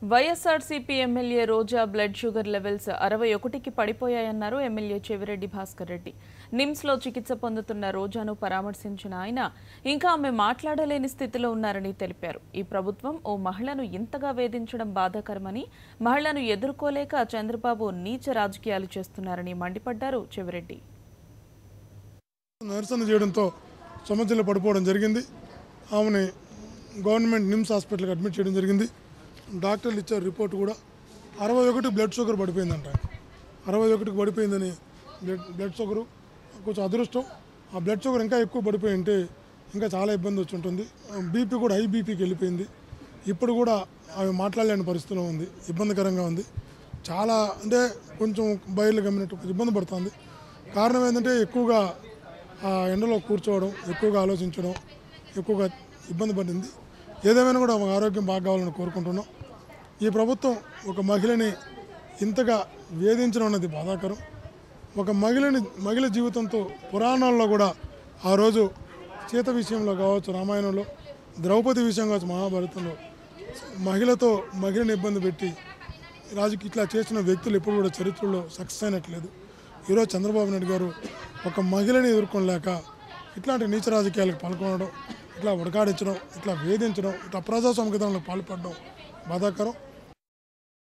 YSRCP MLA Roja blood sugar levels 61కి పడిపోయాయన్నారు MLA Chevireddy Bhaskar Reddy. నిమ్స్లో చికిత్స పొందుతున్న రోజాను పరామర్శించిన ఆయన ఇంకా ఆమె మాట్లాడలేని స్థితిలో ఉన్నారని తెలిపారు. ఈ ప్రభుత్వం ఓ మహిళను ఇంతగా వేధించడం బాధాకరమని, మహిళను ఎదుర్కోలేక చంద్రబాబు నీచ రాజకీయాలు చేస్తున్నారని మండిపడ్డారు చెవిరెడ్డి. నిరసన చేయడంతో సమస్యలు పడిపోవడం జరిగింది. ఆమెని గవర్నమెంట్ నిమ్స్ హాస్పిటల్కి అడ్మిట్ చేయడం జరిగింది. డాక్టర్లు ఇచ్చారు రిపోర్ట్ కూడా 61 బ్లడ్ షుగర్ పడిపోయిందంట. 61కి పడిపోయిందని బ్లడ్ షుగరు కొంచెం అదృష్టం. ఆ బ్లడ్ షుగర్ ఇంకా ఎక్కువ పడిపోయి ఉంటే ఇంకా చాలా ఇబ్బంది వచ్చి ఉంటుంది. బీపీ కూడా హై బీపీకి వెళ్ళిపోయింది. ఇప్పుడు కూడా అవి మాట్లాడలేని పరిస్థితిలో ఉంది, ఇబ్బందికరంగా ఉంది. చాలా అంటే కొంచెం బయలు గమ్మినట్టు ఇబ్బంది పడుతుంది. కారణం ఏంటంటే ఎక్కువగా ఎండలో కూర్చోవడం, ఎక్కువగా ఆలోచించడం, ఎక్కువగా ఇబ్బంది పడింది. ఏదేమైనా కూడా ఒక ఆరోగ్యం బాగా కావాలని కోరుకుంటున్నాం. ఈ ప్రభుత్వం ఒక మహిళని ఇంతగా వేధించడం అన్నది బాధాకరం. ఒక మహిళ జీవితంతో పురాణాల్లో కూడా ఆ రోజు సీత విషయంలో కావచ్చు, రామాయణంలో ద్రౌపది విషయం కావచ్చు, మహాభారతంలో మహిళని ఇబ్బంది పెట్టి ఇట్లా చేసిన వ్యక్తులు ఎప్పుడు కూడా చరిత్రలో సక్సెస్ అయినట్లేదు. ఈరోజు చంద్రబాబు నాయుడు గారు ఒక మహిళని ఎదుర్కొనలేక ఇట్లాంటి నీచ రాజకీయాలకు పాల్గొనడం, ఇట్లా ఉడకాడించడం, ఇట్లా వేధించడం, ఇట్లా ప్రజాస్వామికతలకు పాల్పడడం బాధాకరం.